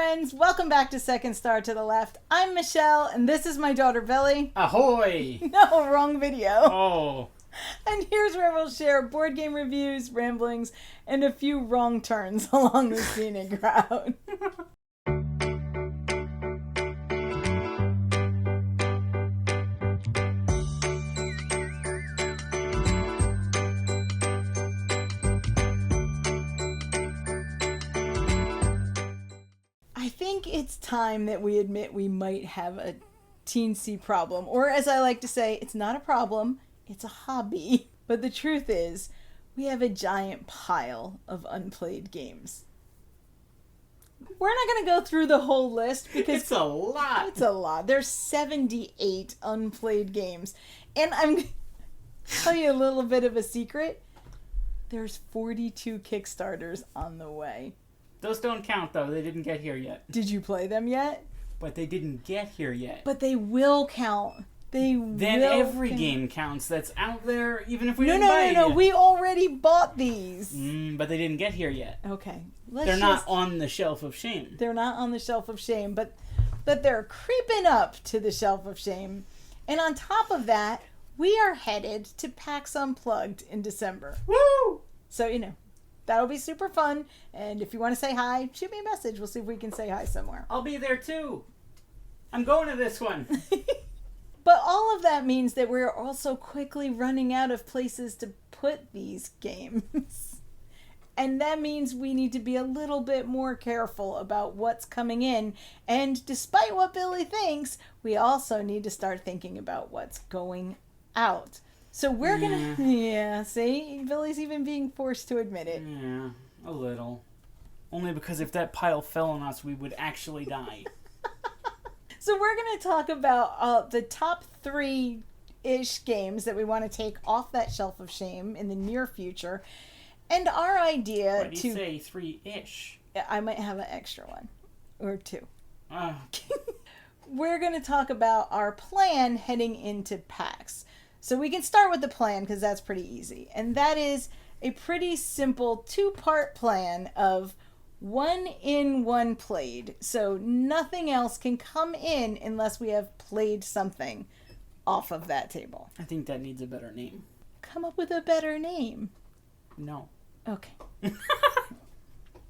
friends, welcome back to Second Star to the Left. I'm Michelle, and this is my daughter Billie. Ahoy! No, wrong video. Oh. And here's where we'll share board game reviews, ramblings, and a few wrong turns along the scenic route. I think it's time that we admit we might have a teensy problem. Or as I like to say, it's not a problem, it's a hobby. But the truth is, we have a giant pile of unplayed games. We're not going to go through the whole list because it's a lot. It's a lot. There's 78 unplayed games. And I'm going to tell you a little bit of a secret. There's 42 Kickstarters on the way. Those don't count, though. They didn't get here yet. Did you play them yet? But they didn't get here yet. But they will count. Then every game counts that's out there, even if we didn't buy it No. yet. We already bought these. But they didn't get here yet. Okay. They're not on the shelf of shame. They're not on the shelf of shame, but they're creeping up to the shelf of shame. And on top of that, we are headed to PAX Unplugged in December. Woo! So, that'll be super fun. And if you want to say hi, shoot me a message. We'll see if we can say hi somewhere. I'll be there, too. I'm going to this one. But all of that means that we're also quickly running out of places to put these games. And that means we need to be a little bit more careful about what's coming in. And despite what Billie thinks, we also need to start thinking about what's going out. So we're going to... Yeah, see? Billie's even being forced to admit it. Yeah, a little. Only because if that pile fell on us, we would actually die. So we're going to talk about the top 3-ish games that we want to take off that shelf of shame in the near future. And our idea Why do you say 3-ish? I might have an extra one. Or 2. Oh. We're going to talk about our plan heading into PAX. So we can start with the plan because that's pretty easy. And that is a pretty simple 2-part plan of 1 in, 1 played. So nothing else can come in unless we have played something off of that table. I think that needs a better name. Come up with a better name. No. Okay.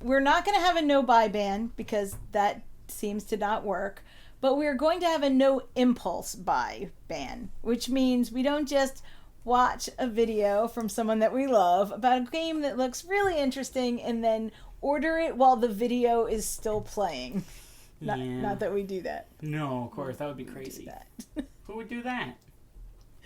We're not going to have a no buy ban because that seems to not work. But we're going to have a no impulse buy ban, which means we don't just watch a video from someone that we love about a game that looks really interesting and then order it while the video is still playing. Not that we do that. No, of course, that would be crazy. Who would do that?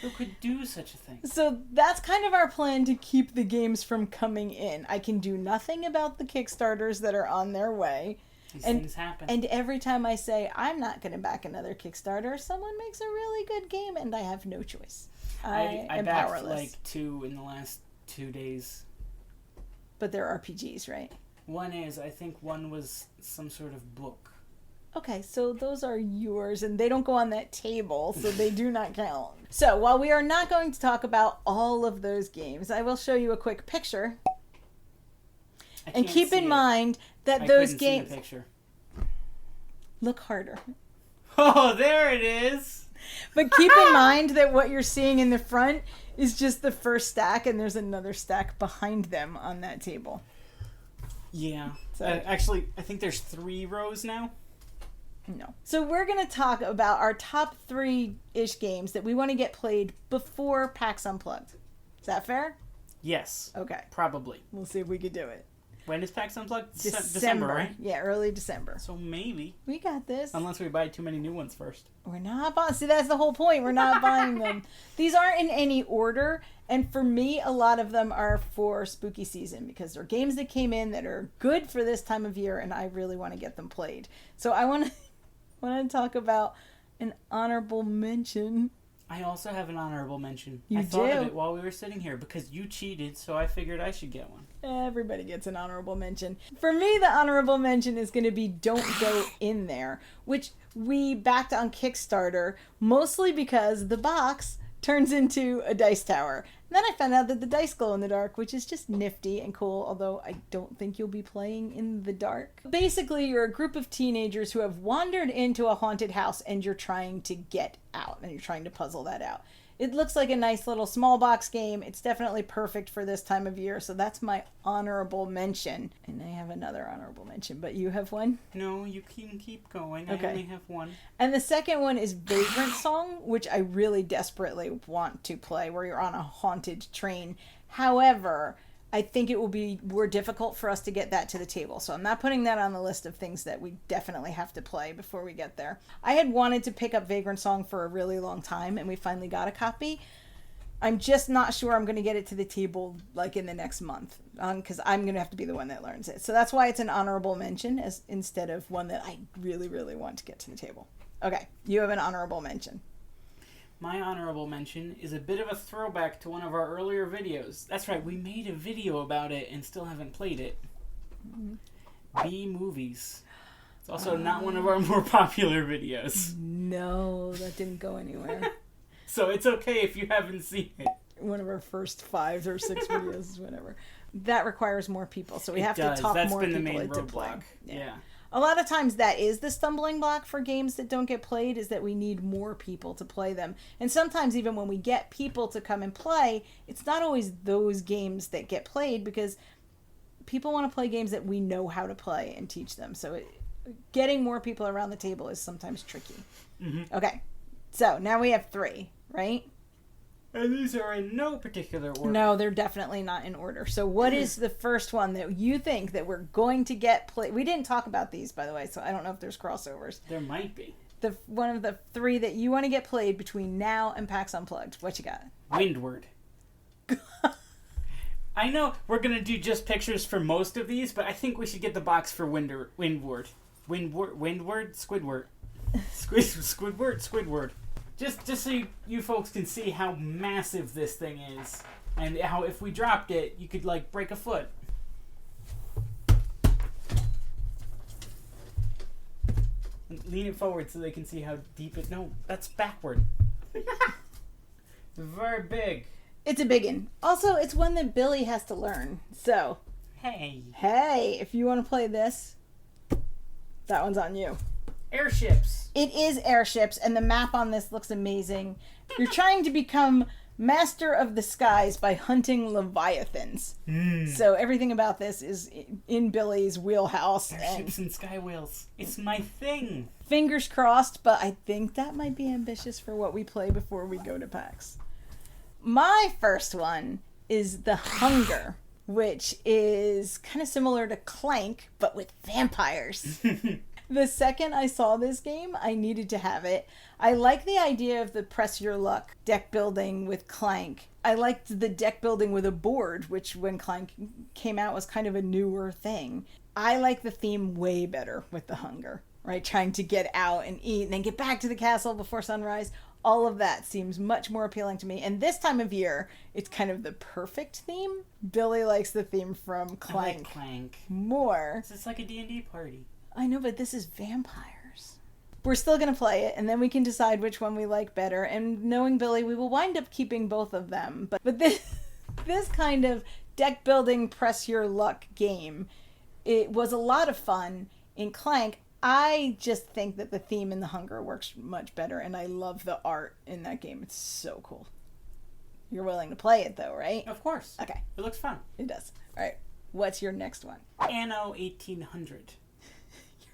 Who could do such a thing? So that's kind of our plan to keep the games from coming in. I can do nothing about the Kickstarters that are on their way. These things happen. And every time I say, I'm not going to back another Kickstarter, someone makes a really good game and I have no choice. I am backed powerless. like 2 in the last 2 days. But they're RPGs, right? One is, I think one was some sort of book. Okay, so those are yours, and they don't go on that table, so they do not count. So, while we are not going to talk about all of those games, I will show you a quick picture. And keep in mind that those games... See the picture. Look harder. Oh, there it is! But keep in mind that what you're seeing in the front is just the first stack, and there's another stack behind them on that table. Yeah. So, actually, I think there's 3 rows now. No. So we're going to talk about our top 3-ish games that we want to get played before PAX Unplugged. Is that fair? Yes. Okay. Probably. We'll see if we could do it. When is PAX Unplugged? December, right? Yeah, early December. So maybe. We got this. Unless we buy too many new ones first. We're not buying. See, that's the whole point. We're not buying them. These aren't in any order. And for me, a lot of them are for spooky season because they're games that came in that are good for this time of year and I really want to get them played. So I want to talk about an honorable mention. I also have an honorable mention. You I thought do? of it while we were sitting here because you cheated, so I figured I should get one. Everybody gets an honorable mention. For me, the honorable mention is going to be Don't Go In There, which we backed on Kickstarter, mostly because the box turns into a dice tower. And then I found out that the dice glow in the dark, which is just nifty and cool, although I don't think you'll be playing in the dark. Basically, you're a group of teenagers who have wandered into a haunted house and you're trying to get out and you're trying to puzzle that out. It looks like a nice little small box game. It's definitely perfect for this time of year, so that's my honorable mention. And I have another honorable mention, but you have one? No, you can keep going. Okay. I only have one. And the second one is Vagrant Song, which I really desperately want to play, where you're on a haunted train. However, I think it will be more difficult for us to get that to the table. So I'm not putting that on the list of things that we definitely have to play before we get there. I had wanted to pick up Vagrant Song for a really long time, and we finally got a copy. I'm just not sure I'm going to get it to the table like in the next month, because I'm going to have to be the one that learns it. So that's why it's an honorable mention instead of one that I really, really want to get to the table. Okay, you have an honorable mention. My honorable mention is a bit of a throwback to one of our earlier videos. That's right, we made a video about it and still haven't played it. B-movies. It's also not one of our more popular videos. No, that didn't go anywhere. So it's okay if you haven't seen it. One of our first 5 or 6 videos, whatever. That requires more people, so we have to talk That's more been people the main into play. roadblock. Yeah. A lot of times that is the stumbling block for games that don't get played, is that we need more people to play them. And sometimes even when we get people to come and play, it's not always those games that get played, because people want to play games that we know how to play and teach them. So getting more people around the table is sometimes tricky. Mm-hmm. Okay, so now we have 3, right? And these are in no particular order. No, they're definitely not in order. So what is the first one that you think that we're going to get played? We didn't talk about these, by the way, so I don't know if there's crossovers. There might be. One of the 3 that you want to get played between now and PAX Unplugged. What you got? Windward. I know we're going to do just pictures for most of these, but I think we should get the box for Windward. Windward? Squidward. Squidward. Just so you folks can see how massive this thing is. And how if we dropped it, you could, like, break a foot. Lean it forward so they can see how deep it... No, that's backward. Very big. It's a big one. Also, it's one that Billie has to learn. So, hey, if you want to play this, that one's on you. Airships. It is airships, and the map on this looks amazing. You're trying to become master of the skies by hunting leviathans. So everything about this is in Billie's wheelhouse. Airships and sky whales. It's my thing. Fingers crossed, but I think that might be ambitious for what we play before we go to PAX. My first one is The Hunger, which is kind of similar to Clank, but with vampires. The second I saw this game, I needed to have it. I like the idea of the press your luck deck building with Clank. I liked the deck building with a board, which when Clank came out was kind of a newer thing. I like the theme way better with The Hunger, right? Trying to get out and eat and then get back to the castle before sunrise. All of that seems much more appealing to me. And this time of year, it's kind of the perfect theme. Billie likes the theme from Clank, I like Clank more. It's like a D&D party. I know, but this is vampires. We're still going to play it, and then we can decide which one we like better. And knowing Billie, we will wind up keeping both of them. But this kind of deck building, press your luck game, it was a lot of fun. In Clank, I just think that the theme in The Hunger works much better, and I love the art in that game. It's so cool. You're willing to play it, though, right? Of course. Okay. It looks fun. It does. All right. What's your next one? Anno 1800.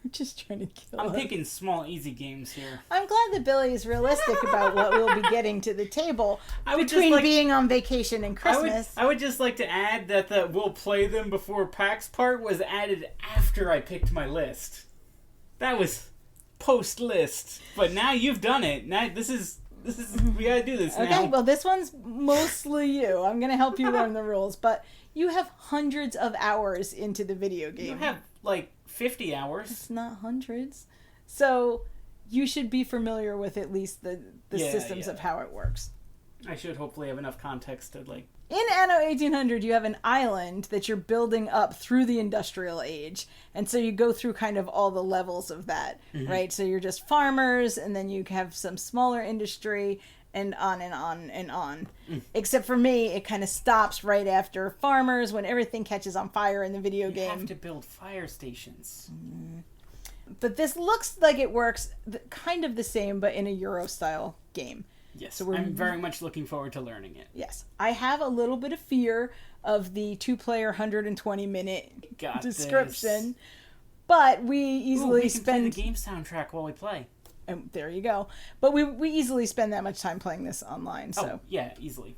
You're just trying to kill I'm us. picking small, easy games here. I'm glad that Billie is realistic about what we'll be getting to the table between being on vacation and Christmas. I would just like to add that the we'll play them before PAX part was added after I picked my list. That was post-list. But now you've done it. Now this is we gotta do this now. Okay, well this one's mostly you. I'm gonna help you learn the rules, but you have hundreds of hours into the video game. You have like 50 hours. It's not hundreds. So you should be familiar with at least the systems of how it works. I should hopefully have enough context to like... In Anno 1800, you have an island that you're building up through the industrial age. And so you go through kind of all the levels of that, right? So you're just farmers, and then you have some smaller industry, and on and on and on. Except for me, it kind of stops right after farmers when everything catches on fire in the video game. You have to build fire stations. But this looks like it works kind of the same, but in a Euro-style game. Yes, So I'm very much looking forward to learning it. Yes. I have a little bit of fear of the 2-player 120-minute description. But we easily we can spend... play the game soundtrack while we play. And there you go. But we easily spend that much time playing this online, so... Oh, yeah, easily.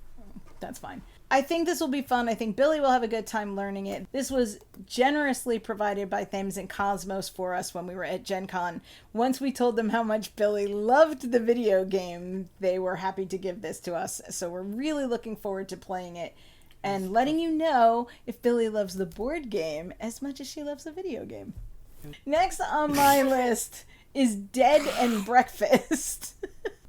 That's fine. I think this will be fun. I think Billie will have a good time learning it. This was generously provided by Thames and Cosmos for us when we were at Gen Con. Once we told them how much Billie loved the video game, they were happy to give this to us. So we're really looking forward to playing it and letting you know if Billie loves the board game as much as she loves the video game. Next on my list is Dead and Breakfast.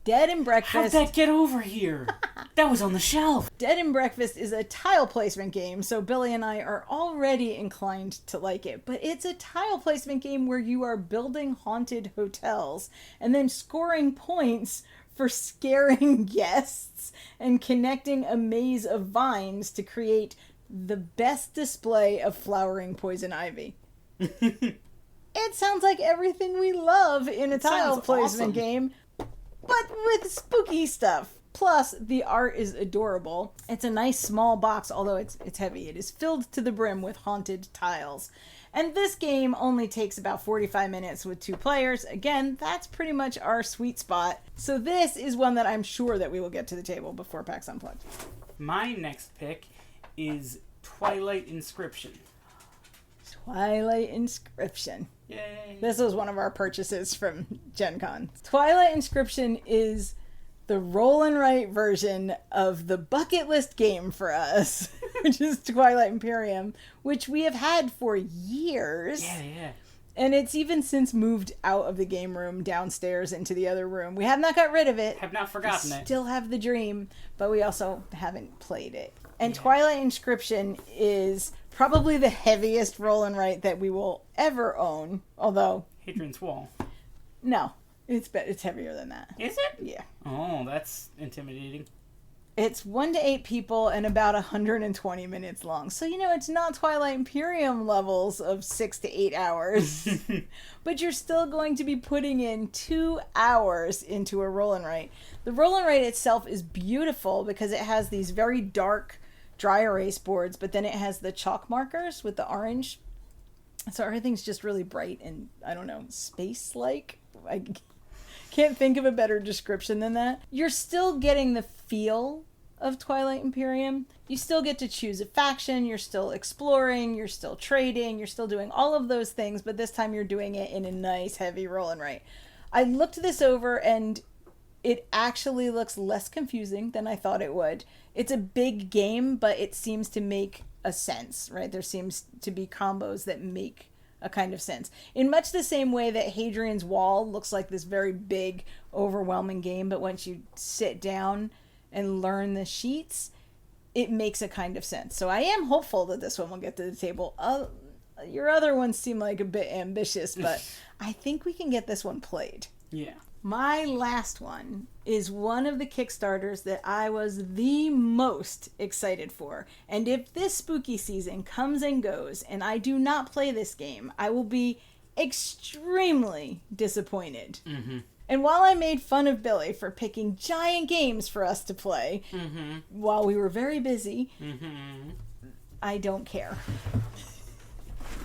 Dead and Breakfast. How'd that get over here? That was on the shelf. Dead and Breakfast is a tile placement game, so Billie and I are already inclined to like it. But it's a tile placement game where you are building haunted hotels and then scoring points for scaring guests and connecting a maze of vines to create the best display of flowering poison ivy. It sounds like everything we love in a tile placement game, but with spooky stuff. Plus, the art is adorable. It's a nice small box, although it's heavy. It is filled to the brim with haunted tiles. And this game only takes about 45 minutes with 2 players. Again, that's pretty much our sweet spot. So this is one that I'm sure that we will get to the table before PAX Unplugged. My next pick is Twilight Inscription. Twilight Inscription. Yay! This was one of our purchases from Gen Con. Twilight Inscription is the roll and write version of the bucket list game for us, which is Twilight Imperium, which we have had for years. Yeah. And it's even since moved out of the game room downstairs into the other room. We have not got rid of it. Have not forgotten it. Still have the dream, but we also haven't played it. And Twilight Inscription is probably the heaviest roll and write that we will ever own. Although Hadrian's Wall. No, it's heavier than that. Is it? Yeah. Oh, that's intimidating. It's 1 to 8 people and about 120 minutes long. So, it's not Twilight Imperium levels of 6 to 8 hours. But you're still going to be putting in 2 hours into a roll and write. The roll and write itself is beautiful because it has these very dark dry erase boards, but then it has the chalk markers with the orange. So everything's just really bright and, I don't know, space-like. I can't think of a better description than that. You're still getting the feel of Twilight Imperium. You still get to choose a faction, you're still exploring, you're still trading, you're still doing all of those things, but this time you're doing it in a nice, heavy roll and write. I looked this over and it actually looks less confusing than I thought it would. It's a big game, but it seems to make a sense, right? There seems to be combos that make a kind of sense. In much the same way that Hadrian's Wall looks like this very big, overwhelming game, but once you sit down and learn the sheets, it makes a kind of sense. So I am hopeful that this one will get to the table. Your other ones seem like a bit ambitious, but I think we can get this one played. Yeah. My last one is one of the Kickstarters that I was the most excited for. And if this spooky season comes and goes and I do not play this game, I will be extremely disappointed. Mm-hmm. And while I made fun of Billie for picking giant games for us to play while we were very busy, I don't care.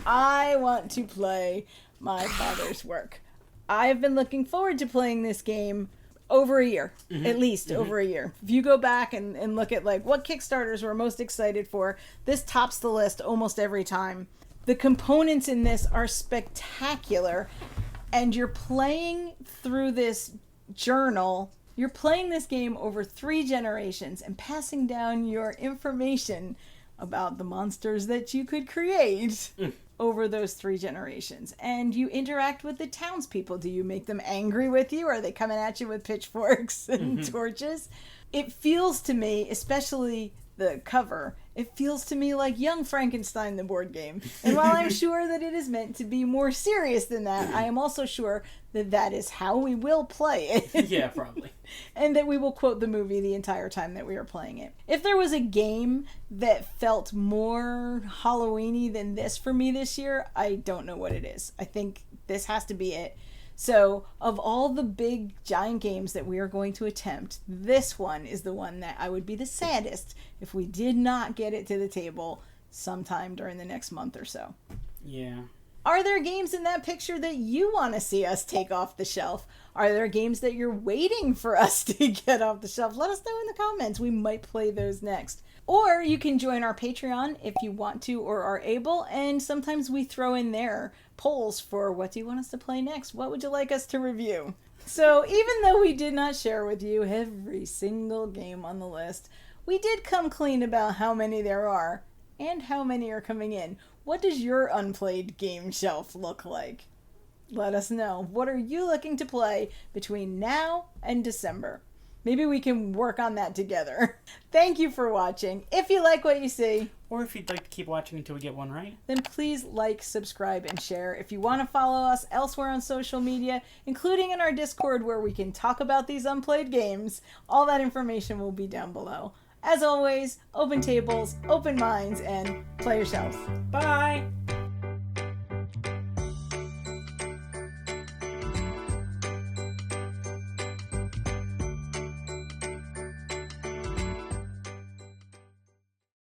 I want to play my father's work. I've been looking forward to playing this game over a year, at least over a year. If you go back and look at like what Kickstarters we're most excited for, this tops the list almost every time. The components in this are spectacular, and you're playing through this journal. You're playing this game over 3 generations and passing down your information about the monsters that you could create over those 3 generations. And you interact with the townspeople. Do you make them angry with you? Are they coming at you with pitchforks and torches? It feels to me, especially the cover, It feels to me like Young Frankenstein, the board game. And while I'm sure that it is meant to be more serious than that, I am also sure that that is how we will play it. Yeah, probably. And that we will quote the movie the entire time that we are playing it. If there was a game that felt more Halloween-y than this for me this year, I don't know what it is. I think this has to be it. So, of all the big giant games that we are going to attempt, this one is the one that I would be the saddest if we did not get it to the table sometime during the next month or so. Yeah. Are there games in that picture that you want to see us take off the shelf? Are there games that you're waiting for us to get off the shelf? Let us know in the comments. We might play those next. Or you can join our Patreon if you want to or are able, and sometimes we throw in there polls for what do you want us to play next? What would you like us to review? So even though we did not share with you every single game on the list, we did come clean about how many there are and how many are coming in. What does your unplayed game shelf look like? Let us know. What are you looking to play between now and December? Maybe we can work on that together. Thank you for watching. If you like what you see, Or if you'd like to keep watching until we get one right. then please like, subscribe, and share. If you want to follow us elsewhere on social media, including in our Discord where we can talk about these unplayed games, all that information will be down below. As always, open tables, open minds, and play yourselves. Bye!